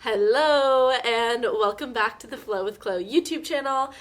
Hello and welcome back to the Flow with Chlo YouTube channel.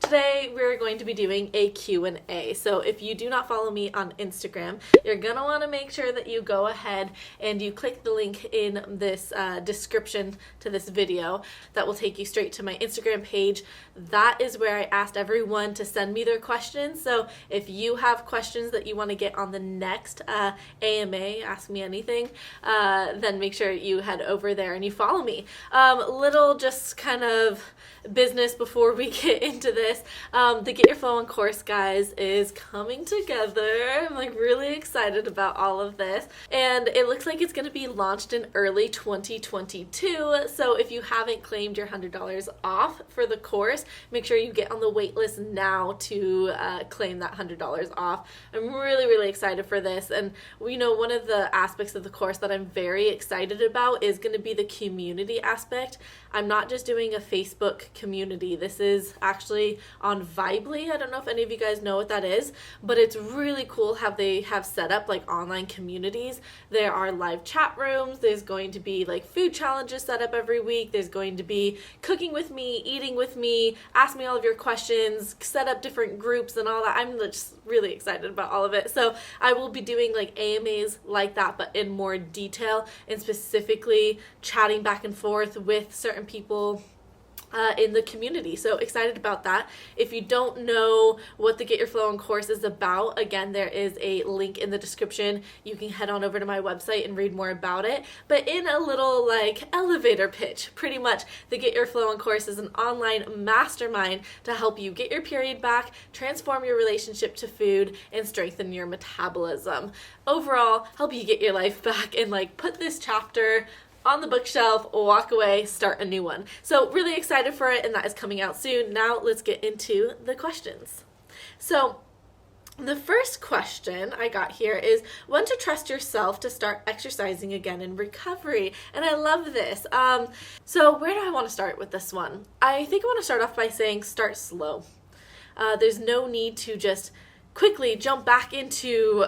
Today we're going to be doing a Q&A. So if you do not follow me on Instagram, you're gonna want to make sure that you go ahead and you click the link in this description to this video that will take you straight to my Instagram page. That is where I asked everyone to send me their questions. So if you have questions that you want to get on the next AMA, Ask Me Anything, then make sure you head over there and you follow me. Little just kind of business before we get into this. The Get Your Flow on course, guys, is coming together. I'm like really excited about all of this, and it looks like it's going to be launched in early 2022. So if you haven't claimed your $100 off for the course, make sure you get on the wait list now to claim that $100 off. I'm really excited for this, and you know, one of the aspects of the course that I'm very excited about is going to be the community aspect. I'm not just doing a Facebook community. This is actually on Vibely. I don't know if any of you guys know what that is, but it's really cool how they have set up like online communities. There are live chat rooms. There's going to be like food challenges set up every week. There's going to be cooking with me, eating with me, ask me all of your questions, set up different groups and all that. I'm just really excited about all of it. So I will be doing like AMAs like that, but in more detail and specifically chatting back and forth with certain people in the community. So excited about that. If you don't know what the Get Your Flow on course is about, again, there is a link in the description. You can head on over to my website and read more about it. But in a little like elevator pitch, pretty much the Get Your Flow on course is an online mastermind to help you get your period back, transform your relationship to food, and strengthen your metabolism. Overall, help you get your life back and like put this chapter on the bookshelf, walk away, start a new one. So really excited for it, and that is coming out soon. Now let's get into the questions. So the first question I got here is when to trust yourself to start exercising again in recovery. And I love this. So where do I want to start with this one? I think I want to start off by saying start slow. There's no need to just quickly jump back into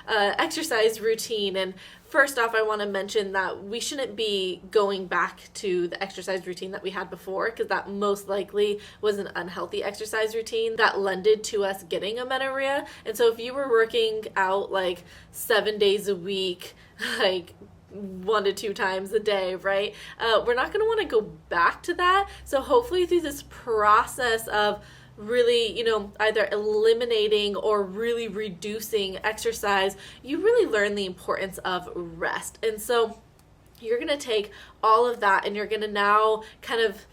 exercise routine. And first off, I want to mention that we shouldn't be going back to the exercise routine that we had before, because that most likely was an unhealthy exercise routine that lended to us getting a menorrhea. And so if you were working out like 7 days a week, like 1 to 2 times a day, right? We're not going to want to go back to that. So hopefully through this process of really, either eliminating or really reducing exercise, you really learn the importance of rest. And so you're going to take all of that and you're going to now kind of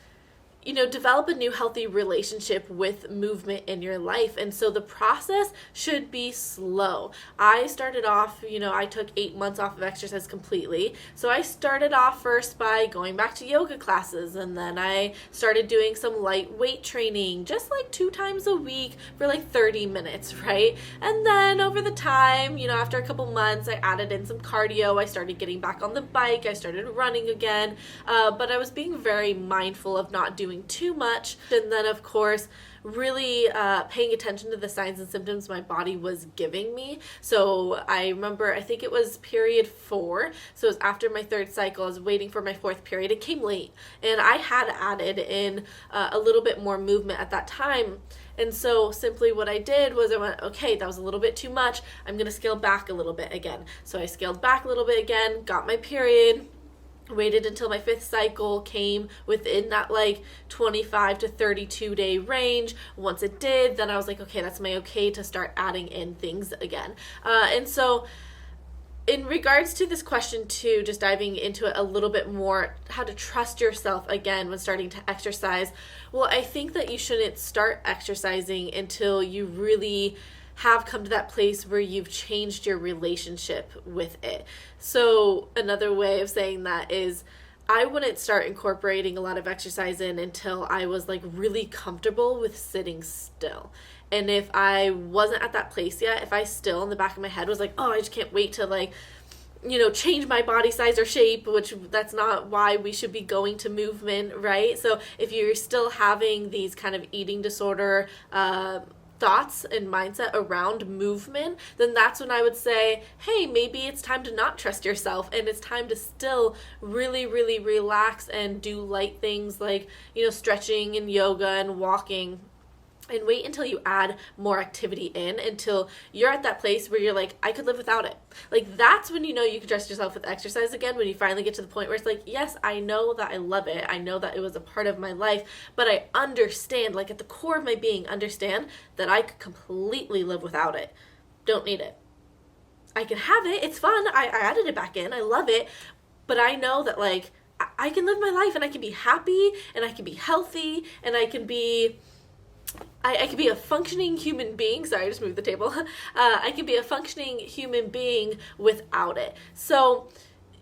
develop a new healthy relationship with movement in your life. And so the process should be slow. I started off, I took 8 months off of exercise completely. So I started off first by going back to yoga classes, and then I started doing some light weight training, just like 2 times a week for like 30 minutes, right? And then over the time, after a couple months, I added in some cardio. I started getting back on the bike. I started running again. But I was being very mindful of not doing too much, and then of course really paying attention to the signs and symptoms my body was giving me. So I remember, I think it was period 4, so it was after my 3rd cycle. I was waiting for my 4th period. It came late, and I had added in a little bit more movement at that time. And so simply what I did was I went, okay, that was a little bit too much. I'm going to scale back a little bit again. So I scaled back a little bit again, got my period, waited until my 5th cycle came within that like 25 to 32 day range. Once it did, then I was like, okay, that's my okay to start adding in things again. And so in regards to this question too, just diving into it a little bit more, how to trust yourself again when starting to exercise. Well, I think that you shouldn't start exercising until you really have come to that place where you've changed your relationship with it. So another way of saying that is, I wouldn't start incorporating a lot of exercise in until I was like really comfortable with sitting still. And if I wasn't at that place yet, if I still in the back of my head was like, oh, I just can't wait to like, change my body size or shape, which that's not why we should be going to movement, right? So if you're still having these kind of eating disorder thoughts and mindset around movement, then that's when I would say, hey, maybe it's time to not trust yourself, and it's time to still really, really relax and do light things like, stretching and yoga and walking. And wait until you add more activity in, until you're at that place where you're like, I could live without it. Like, that's when you know you can trust yourself with exercise again, when you finally get to the point where it's like, yes, I know that I love it. I know that it was a part of my life, but I understand, like at the core of my being, understand that I could completely live without it. Don't need it. I can have it. It's fun. I added it back in. I love it. But I know that, like, I can live my life and I can be happy and I can be healthy and I can be a functioning human being. Sorry, I just moved the table. I can be a functioning human being without it. So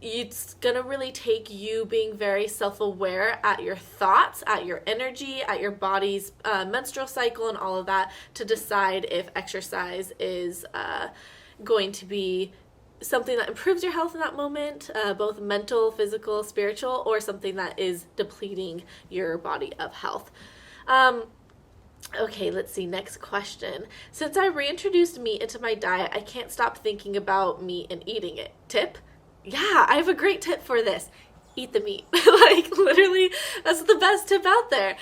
it's going to really take you being very self-aware at your thoughts, at your energy, at your body's menstrual cycle and all of that to decide if exercise is going to be something that improves your health in that moment, both mental, physical, spiritual, or something that is depleting your body of health. Okay, let's see. Next question. Since I reintroduced meat into my diet, I can't stop thinking about meat and eating it. Tip? Yeah, I have a great tip for this. Eat the meat. Like, literally, that's the best tip out there.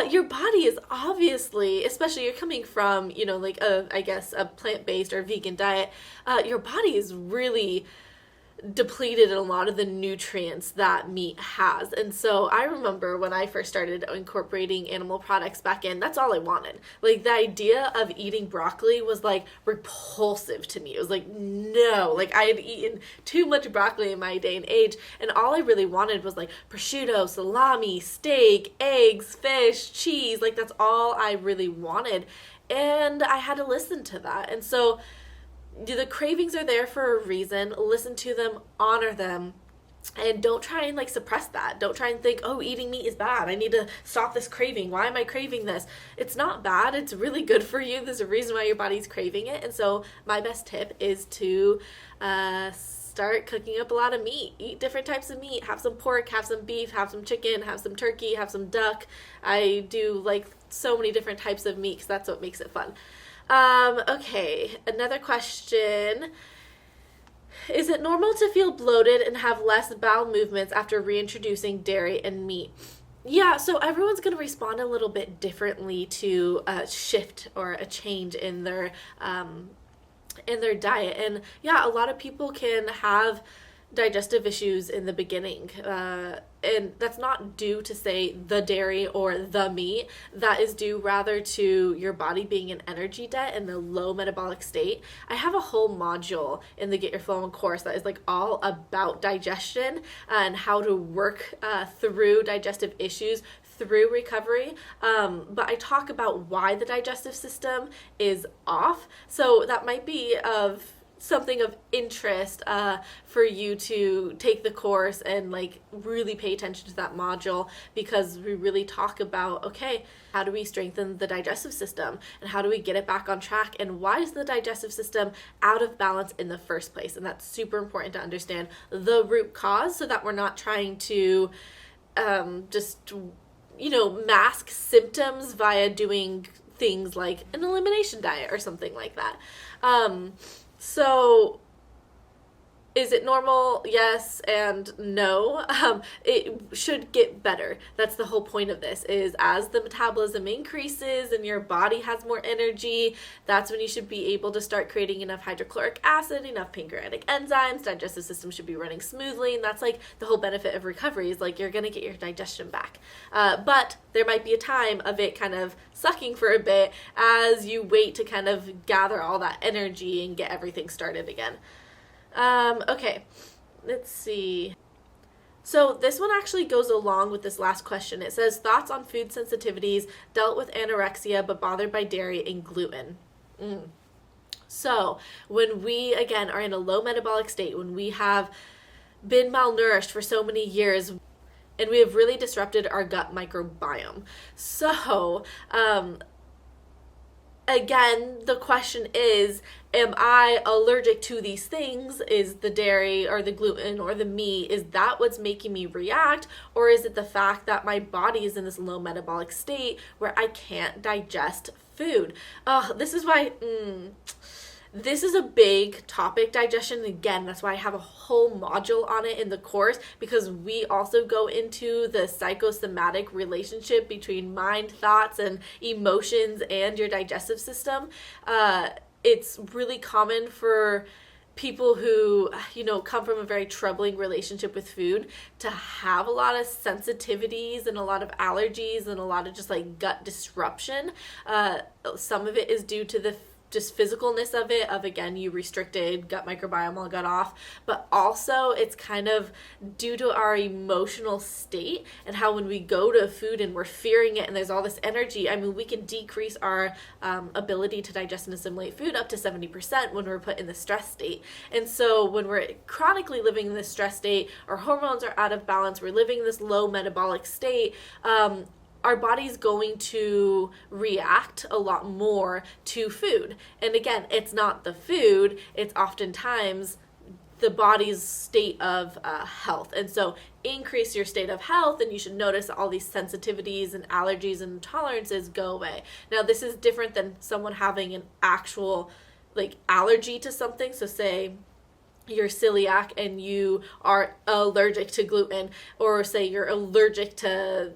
Your body is obviously, especially you're coming from, a plant-based or vegan diet, your body is really depleted in a lot of the nutrients that meat has. And so I remember when I first started incorporating animal products back in, that's all I wanted. Like, the idea of eating broccoli was like repulsive to me. It was like, no, like I had eaten too much broccoli in my day and age, and all I really wanted was like prosciutto, salami, steak, eggs, fish, cheese. Like, that's all I really wanted. And I had to listen to that. And so the cravings are there for a reason. Listen to them, honor them, and don't try and like suppress that. Don't try and think, oh, eating meat is bad. I need to stop this craving. Why am I craving this? It's not bad. It's really good for you. There's a reason why your body's craving it. And so my best tip is to start cooking up a lot of meat. Eat different types of meat. Have some pork, have some beef, have some chicken, have some turkey, have some duck. I do like so many different types of meat because that's what makes it fun. Okay, another question. Is it normal to feel bloated and have less bowel movements after reintroducing dairy and meat? Yeah, so everyone's going to respond a little bit differently to a shift or a change in their diet. And yeah, a lot of people can have digestive issues in the beginning, and that's not due to say the dairy or the meat. That is due rather to your body being in energy debt and the low metabolic state. I have a whole module in the Get Your Flow On course that is like all about digestion and how to work through digestive issues through recovery, but I talk about why the digestive system is off. So that might be of something of interest for you to take the course and like really pay attention to that module, because we really talk about, okay, how do we strengthen the digestive system and how do we get it back on track, and why is the digestive system out of balance in the first place? And that's super important to understand the root cause so that we're not trying to mask symptoms via doing things like an elimination diet or something like that. So is it normal? Yes and no. It should get better. That's the whole point of this, is as the metabolism increases and your body has more energy, that's when you should be able to start creating enough hydrochloric acid, enough pancreatic enzymes, digestive system should be running smoothly, and that's like the whole benefit of recovery, is like you're going to get your digestion back. But there might be a time of it kind of sucking for a bit as you wait to kind of gather all that energy and get everything started again. Okay, let's see. So this one actually goes along with this last question. It says, thoughts on food sensitivities, dealt with anorexia but bothered by dairy and gluten. So when we, again, are in a low metabolic state, when we have been malnourished for so many years, and we have really disrupted our gut microbiome. So, again, the question is, am I allergic to these things? Is the dairy or the gluten or the meat, is that what's making me react? Or is it the fact that my body is in this low metabolic state where I can't digest food? This is why... This is a big topic, digestion. Again, that's why I have a whole module on it in the course, because we also go into the psychosomatic relationship between mind, thoughts, and emotions and your digestive system. It's really common for people who, come from a very troubling relationship with food to have a lot of sensitivities and a lot of allergies and a lot of just like gut disruption. Some of it is due to the just physicalness of it, again, you restricted gut microbiome all got off, but also it's kind of due to our emotional state and how when we go to food and we're fearing it and there's all this energy, we can decrease our ability to digest and assimilate food up to 70% when we're put in the stress state. And so when we're chronically living in this stress state, our hormones are out of balance, we're living in this low metabolic state, our body's going to react a lot more to food. And again, it's not the food, it's oftentimes the body's state of health. And so increase your state of health and you should notice that all these sensitivities and allergies and intolerances go away. Now, this is different than someone having an actual allergy to something. So say you're celiac and you are allergic to gluten, or say you're allergic to,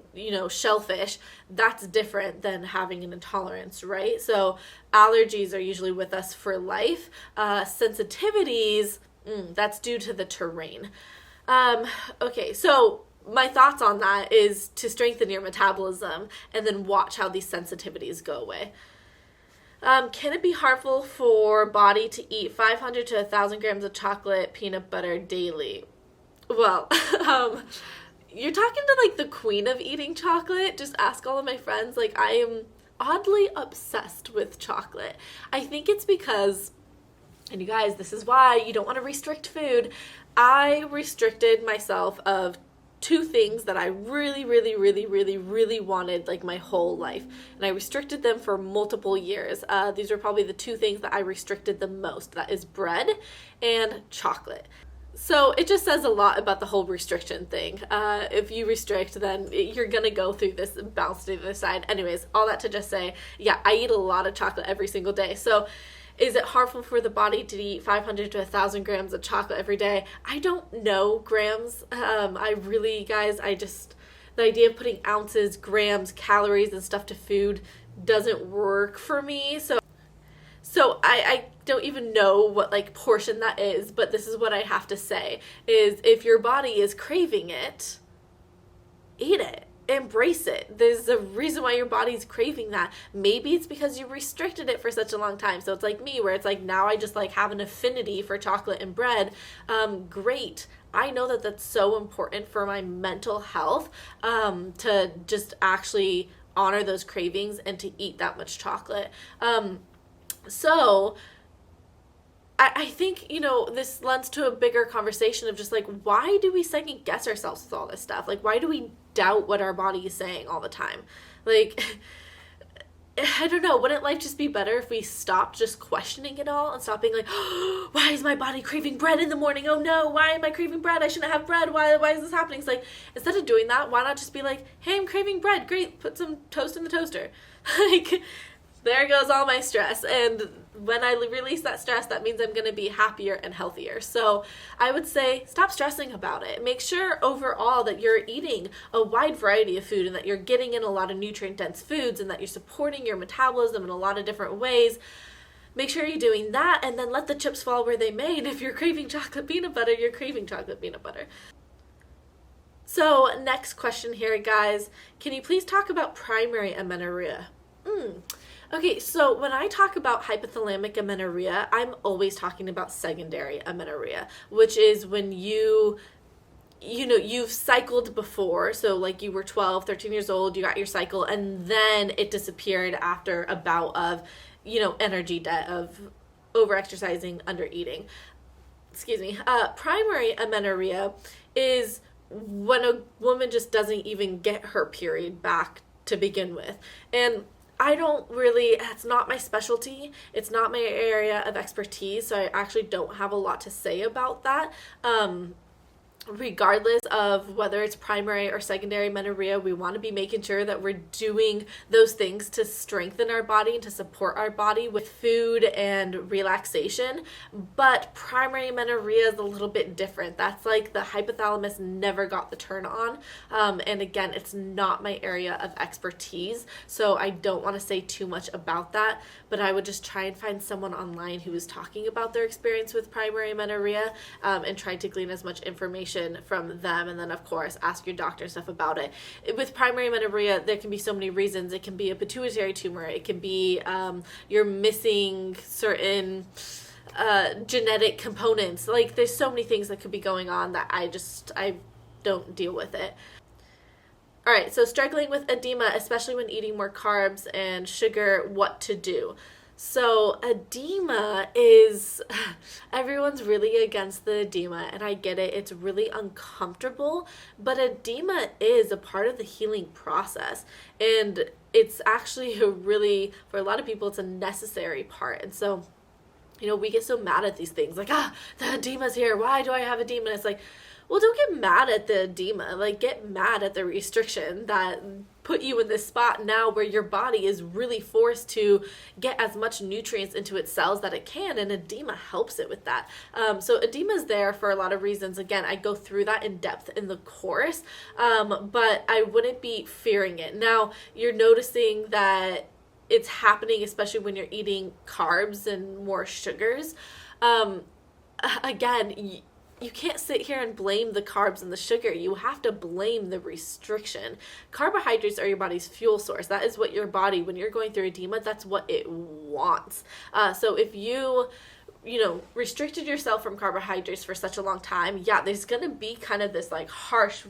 shellfish, that's different than having an intolerance, right? So allergies are usually with us for life. Sensitivities, that's due to the terrain. Okay, so my thoughts on that is to strengthen your metabolism and then watch how these sensitivities go away. Can it be harmful for body to eat 500 to 1,000 grams of chocolate, peanut butter daily? Well, you're talking to the queen of eating chocolate. Just ask all of my friends. I am oddly obsessed with chocolate. I think it's because, and you guys, this is why you don't want to restrict food. I restricted myself of two things that I really, really, really, really, really wanted my whole life. And I restricted them for multiple years. These are probably the two things that I restricted the most. That is bread and chocolate. So it just says a lot about the whole restriction thing. If you restrict, then you're going to go through this and bounce to the other side. Anyways, all that to just say, yeah, I eat a lot of chocolate every single day. So is it harmful for the body to eat 500 to 1,000 grams of chocolate every day? I don't know grams. The idea of putting ounces, grams, calories, and stuff to food doesn't work for me. So I don't even know what portion that is, but this is what I have to say, is if your body is craving it, eat it. Embrace it. There's a reason why your body's craving that. Maybe it's because you restricted it for such a long time. So it's like me, where it's now I just have an affinity for chocolate and bread. Great. I know that that's so important for my mental health, to just actually honor those cravings and to eat that much chocolate. So I think, this lends to a bigger conversation of just why do we second guess ourselves with all this stuff? Why do we doubt what our body is saying all the time? I don't know. Wouldn't life just be better if we stopped just questioning it all and stop being oh, why is my body craving bread in the morning? Oh no, why am I craving bread? I shouldn't have bread. Why is this happening? It's instead of doing that, why not just be hey, I'm craving bread. Great. Put some toast in the toaster. There goes all my stress. And when I release that stress, that means I'm going to be happier and healthier. So I would say stop stressing about it. Make sure overall that you're eating a wide variety of food and that you're getting in a lot of nutrient-dense foods and that you're supporting your metabolism in a lot of different ways. Make sure you're doing that, and then let the chips fall where they may. And if you're craving chocolate peanut butter, you're craving chocolate peanut butter. So next question here, guys. Can you please talk about primary amenorrhea? Okay, so when I talk about hypothalamic amenorrhea, I'm always talking about secondary amenorrhea, which is when you've cycled before. So like you were 12, 13 years old, you got your cycle, and then it disappeared after a bout of, energy debt, of overexercising, undereating. Excuse me. Primary amenorrhea is when a woman just doesn't even get her period back to begin with. And it's not my specialty. It's not my area of expertise. So I actually don't have a lot to say about that. Regardless of whether it's primary or secondary amenorrhea, we want to be making sure that we're doing those things to strengthen our body and to support our body with food and relaxation. But primary amenorrhea is a little bit different. That's like the hypothalamus never got the turn on. And again, it's not my area of expertise, so I don't want to say too much about that, but I would just try and find someone online who is talking about their experience with primary amenorrhea, and try to glean as much information from them, and then of course ask your doctor stuff about it. With primary amenorrhea, there can be so many reasons. It can be a pituitary tumor, it can be you're missing certain genetic components. Like there's so many things that could be going on that I don't deal with it. All right, so struggling with edema, especially when eating more carbs and sugar, what to do? So edema is, everyone's really against the edema, and I get it. It's really uncomfortable, but edema is a part of the healing process, and it's actually for a lot of people, it's a necessary part. And so, we get so mad at these things, like, the edema's here. Why do I have edema? And it's like, well, don't get mad at the edema. Like, get mad at the restriction that put you in this spot now where your body is really forced to get as much nutrients into its cells that it can, and edema helps it with that. So edema is there for a lot of reasons. Again, I go through that in depth in the course, but I wouldn't be fearing it. Now, you're noticing that it's happening, especially when you're eating carbs and more sugars. Again, you can't sit here and blame the carbs and the sugar. You have to blame the restriction. Carbohydrates are your body's fuel source. That is what your body, when you're going through edema, that's what it wants. So if you restricted yourself from carbohydrates for such a long time, there's going to be kind of this like harsh,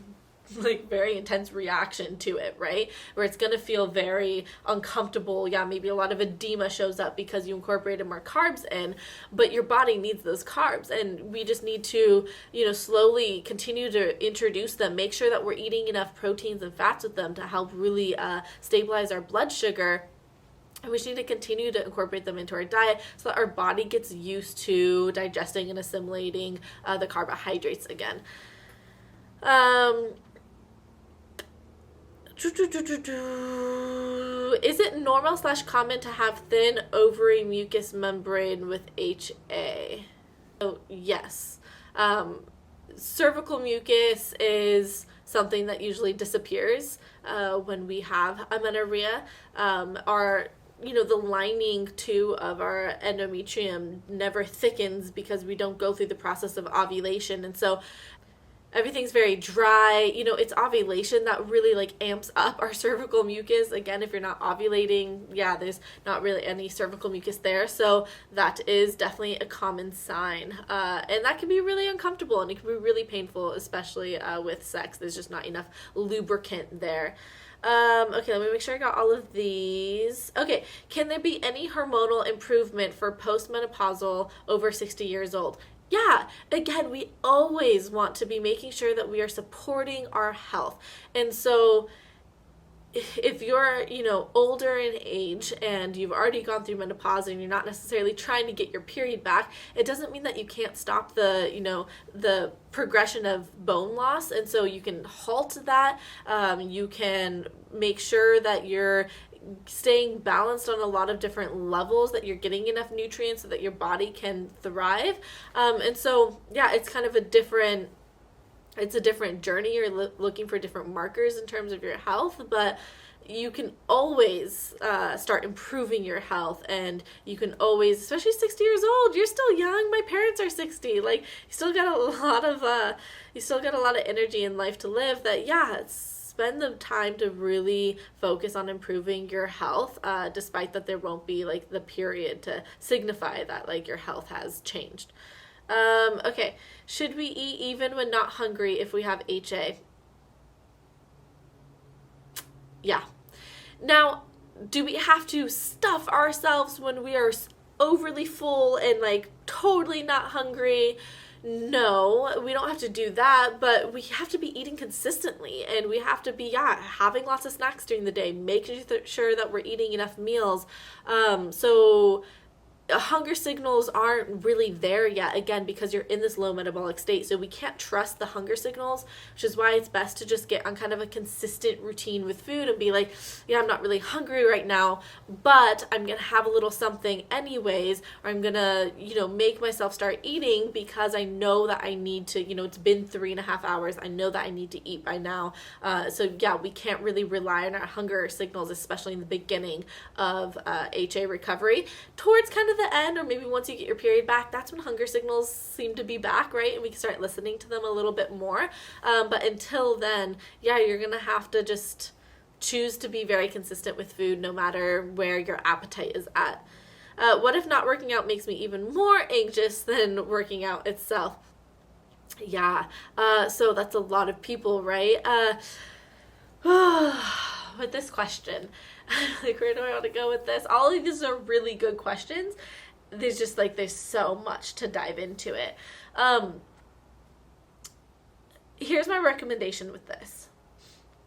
like very intense reaction to it, right? Where it's going to feel very uncomfortable. Maybe a lot of edema shows up because you incorporated more carbs in, but your body needs those carbs, and we just need to, slowly continue to introduce them, make sure that we're eating enough proteins and fats with them to help really stabilize our blood sugar. And we just need to continue to incorporate them into our diet so that our body gets used to digesting and assimilating the carbohydrates again. Is it normal / common to have thin ovary mucous membrane with HA? Oh, yes. Cervical mucus is something that usually disappears when we have amenorrhea. The lining too of our endometrium never thickens because we don't go through the process of ovulation, and so everything's very dry. It's ovulation that really like amps up our cervical mucus. Again, if you're not ovulating, there's not really any cervical mucus there. So that is definitely a common sign. And that can be really uncomfortable, and it can be really painful, especially with sex. There's just not enough lubricant there. Okay, let me make sure I got all of these. Okay, can there be any hormonal improvement for postmenopausal over 60 years old? Again, we always want to be making sure that we are supporting our health. And so if you're, older in age and you've already gone through menopause and you're not necessarily trying to get your period back, it doesn't mean that you can't stop the progression of bone loss. And so you can halt that. You can make sure that you're staying balanced on a lot of different levels, that you're getting enough nutrients so that your body can thrive. And so, it's kind of a different journey. You're looking for different markers in terms of your health, but you can always start improving your health, and you can always, especially 60 years old, you're still young. My parents are 60. Like, you still got a lot of energy in life to live. That, it's spend the time to really focus on improving your health, despite that there won't be like the period to signify that like your health has changed. Okay, should we eat even when not hungry if we have HA? Yeah. Now, do we have to stuff ourselves when we are overly full and like totally not hungry? No, we don't have to do that, but we have to be eating consistently, and we have to be, having lots of snacks during the day, making sure that we're eating enough meals. So hunger signals aren't really there yet, again, because you're in this low metabolic state. So we can't trust the hunger signals, which is why it's best to just get on kind of a consistent routine with food and be like, yeah, I'm not really hungry right now, but I'm going to have a little something anyways, or I'm going to, make myself start eating because I know that I need to, it's been 3.5 hours. I know that I need to eat by now. So yeah, we can't really rely on our hunger signals, especially in the beginning of HA recovery. Towards kind of the end, or maybe once you get your period back, that's when hunger signals seem to be back, right? And we can start listening to them a little bit more. But until then, yeah, you're gonna have to just choose to be very consistent with food no matter where your appetite is at. What if not working out makes me even more anxious than working out itself? Yeah, so that's a lot of people, right? With this question, like, where do I want to go with this? All of these are really good questions. There's so much to dive into it. Here's my recommendation with this.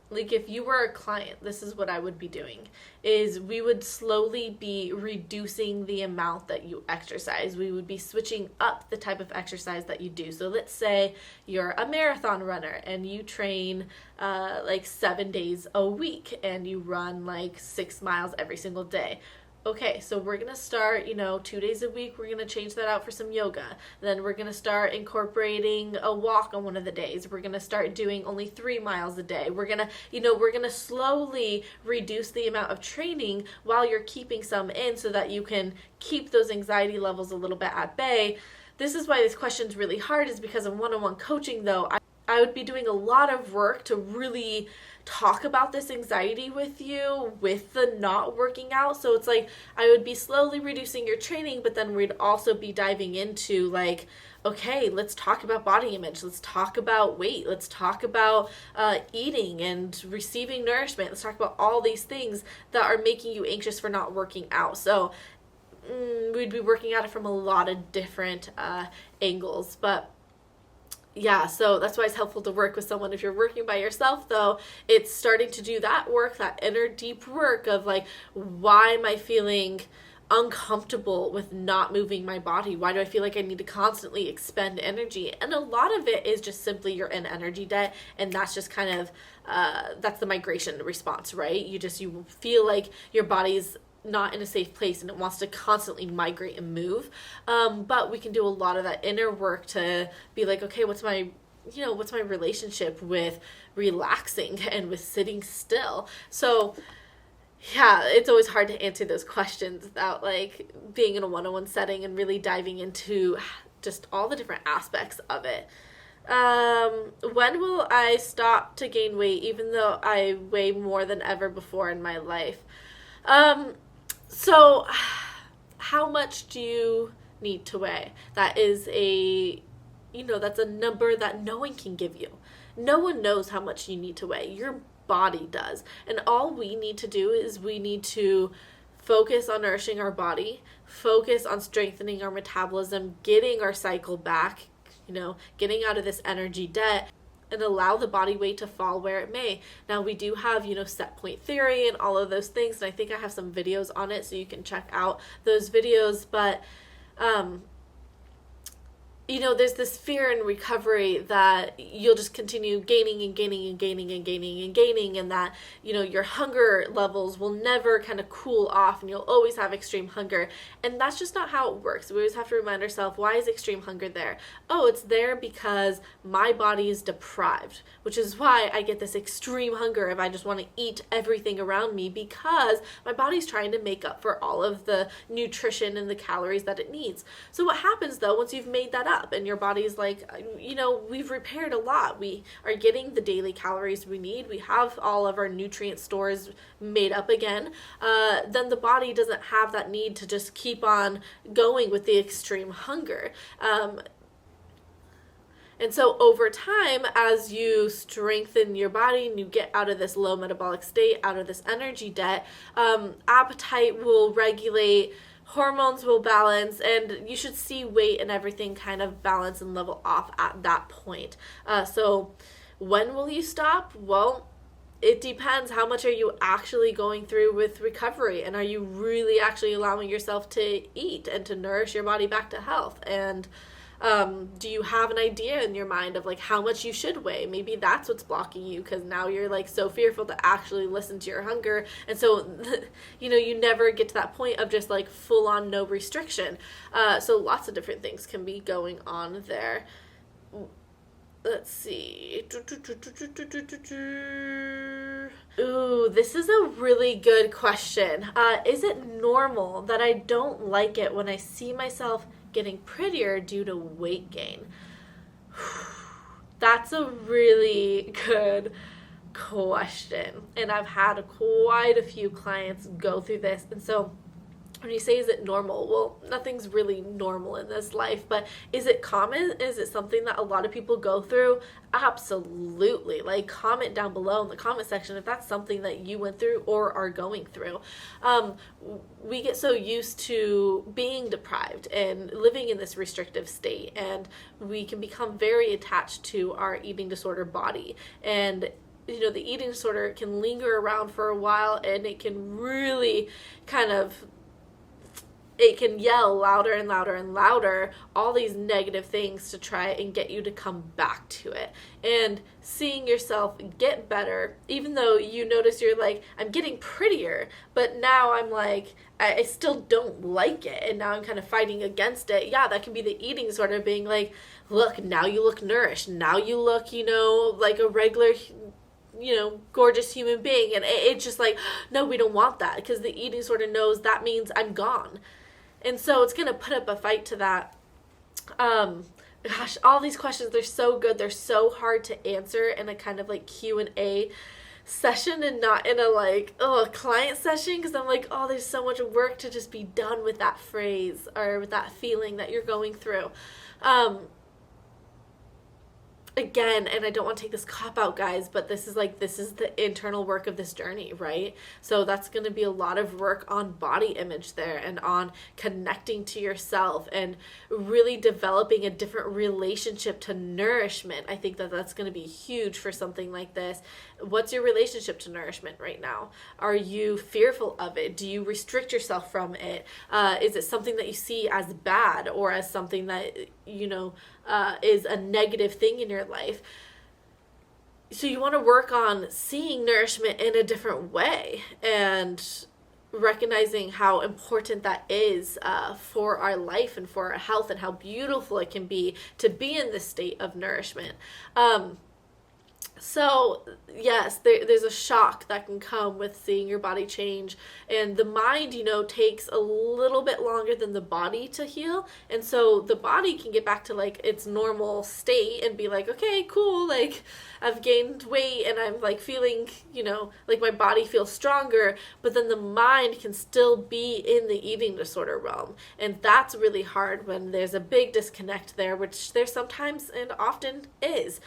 Like, if you were a client, this is what I would be doing, is we would slowly be reducing the amount that you exercise. We would be switching up the type of exercise that you do. So let's say you're a marathon runner and you train like 7 days a week and you run like 6 miles every single day. Okay, so we're going to start, 2 days a week, we're going to change that out for some yoga. Then we're going to start incorporating a walk on one of the days. We're going to start doing only 3 miles a day. We're going to slowly reduce the amount of training while you're keeping some in so that you can keep those anxiety levels a little bit at bay. This is why this question's really hard, is because in one-on-one coaching, though, I would be doing a lot of work to really talk about this anxiety with you with the not working out. So it's like I would be slowly reducing your training, but then we'd also be diving into like, okay, let's talk about body image. Let's talk about weight. Let's talk about eating and receiving nourishment. Let's talk about all these things that are making you anxious for not working out. So we'd be working at it from a lot of different angles, but yeah, so that's why it's helpful to work with someone. If you're working by yourself, though, it's starting to do that work, that inner deep work of like, why am I feeling uncomfortable with not moving my body? Why do I feel like I need to constantly expend energy? And a lot of it is just simply you're in energy debt, and that's just kind of, that's the migration response, right? You feel like your body's not in a safe place and it wants to constantly migrate and move. But we can do a lot of that inner work to be like, okay, what's my relationship with relaxing and with sitting still? So yeah, it's always hard to answer those questions without like being in a one-on-one setting and really diving into just all the different aspects of it. When will I stop to gain weight even though I weigh more than ever before in my life? So how much do you need to weigh? That is that's a number that no one can give you. No one knows how much you need to weigh. Your body does. And all we need to do is we need to focus on nourishing our body, focus on strengthening our metabolism, getting our cycle back, getting out of this energy debt, and allow the body weight to fall where it may. Now, we do have, set point theory and all of those things, and I think I have some videos on it, so you can check out those videos, but there's this fear in recovery that you'll just continue gaining and gaining and gaining and gaining and gaining, and that, your hunger levels will never kind of cool off and you'll always have extreme hunger. And that's just not how it works. We always have to remind ourselves, why is extreme hunger there? Oh, it's there because my body is deprived, which is why I get this extreme hunger if I just want to eat everything around me, because my body's trying to make up for all of the nutrition and the calories that it needs. So what happens though, once you've made that up, up and your body's like, we've repaired a lot. We are getting the daily calories we need. We have all of our nutrient stores made up again. Then the body doesn't have that need to just keep on going with the extreme hunger. And so over time, as you strengthen your body and you get out of this low metabolic state, out of this energy debt, appetite will regulate, hormones will balance, and you should see weight and everything kind of balance and level off at that point. So when will you stop? Well, it depends. How much are you actually going through with recovery? And are you really actually allowing yourself to eat and to nourish your body back to health? And do you have an idea in your mind of like how much you should weigh? Maybe that's what's blocking you, because now you're like so fearful to actually listen to your hunger. And so, you never get to that point of just like full on no restriction. So lots of different things can be going on there. Let's see. Ooh, this is a really good question. Is it normal that I don't like it when I see myself getting prettier due to weight gain? That's a really good question. And I've had quite a few clients go through this. And so when you say, is it normal? Well, nothing's really normal in this life, but is it common? Is it something that a lot of people go through? Absolutely. Like, comment down below in the comment section if that's something that you went through or are going through. We get so used to being deprived and living in this restrictive state, and we can become very attached to our eating disorder body. And the eating disorder can linger around for a while, and it can really it can yell louder and louder and louder, all these negative things to try and get you to come back to it. And seeing yourself get better, even though you notice you're like, I'm getting prettier, but now I'm like, I still don't like it, and now I'm kind of fighting against it. Yeah, that can be the eating disorder being like, look, now you look nourished. Now you look, like a regular gorgeous human being. And it's just like, no, we don't want that, because the eating disorder knows that means I'm gone. And so it's going to put up a fight to that. Gosh, all these questions, they're so good. They're so hard to answer in a kind of like Q&A session, and not in a client session, because I'm like, there's so much work to just be done with that phrase or with that feeling that you're going through. Again, and I don't want to take this cop out, guys, but this is the internal work of this journey, right? So that's going to be a lot of work on body image there, and on connecting to yourself and really developing a different relationship to nourishment. I think that that's going to be huge for something like this. What's your relationship to nourishment right now? Are you fearful of it? Do you restrict yourself from it? Is it something that you see as bad, or as something that, is a negative thing in your life? So you want to work on seeing nourishment in a different way, and recognizing how important that is for our life and for our health, and how beautiful it can be to be in this state of nourishment. So yes, there's a shock that can come with seeing your body change, and the mind, takes a little bit longer than the body to heal. And so the body can get back to like its normal state and be like, okay, cool, like I've gained weight and I'm like feeling, like my body feels stronger, but then the mind can still be in the eating disorder realm. And that's really hard when there's a big disconnect there, which there sometimes and often is.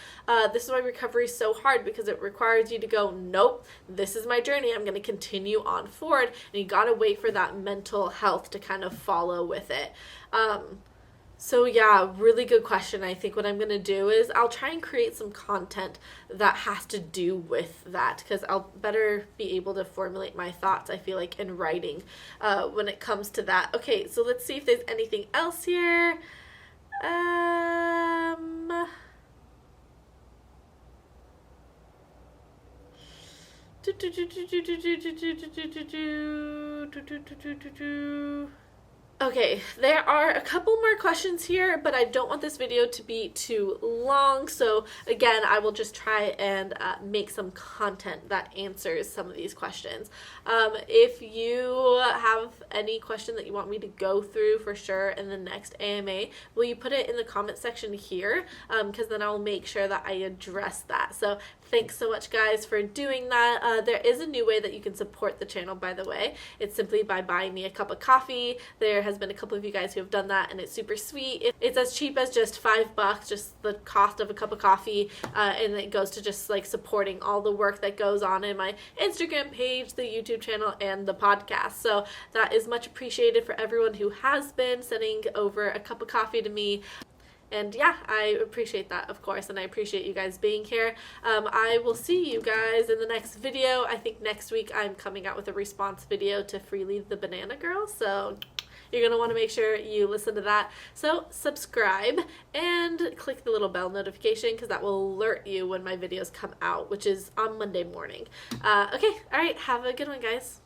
This is why recovery is so hard, because it requires you to go, nope, this is my journey, I'm going to continue on forward, and you got to wait for that mental health to kind of follow with it. So yeah, really good question. I think what I'm going to do is I'll try and create some content that has to do with that, because I'll better be able to formulate my thoughts, I feel like, in writing when it comes to that. Okay, so let's see if there's anything else here. Okay, there are a couple more questions here, but I don't want this video to be too long, so again, I will just try and make some content that answers some of these questions. If you have any question that you want me to go through for sure in the next AMA, will you put it in the comment section here? Because then I'll make sure that I address that. So thanks so much, guys, for doing that. There is a new way that you can support the channel, by the way. It's simply by buying me a cup of coffee. There has been a couple of you guys who have done that, and it's super sweet. It's as cheap as just $5, just the cost of a cup of coffee, and it goes to just like supporting all the work that goes on in my Instagram page, the YouTube channel, and the podcast. So that is much appreciated for everyone who has been sending over a cup of coffee to me. And yeah, I appreciate that, of course, and I appreciate you guys being here. I will see you guys in the next video. I think next week I'm coming out with a response video to Freely the Banana Girl, so you're going to want to make sure you listen to that. So subscribe and click the little bell notification because that will alert you when my videos come out, which is on Monday morning. Okay, all right, have a good one, guys.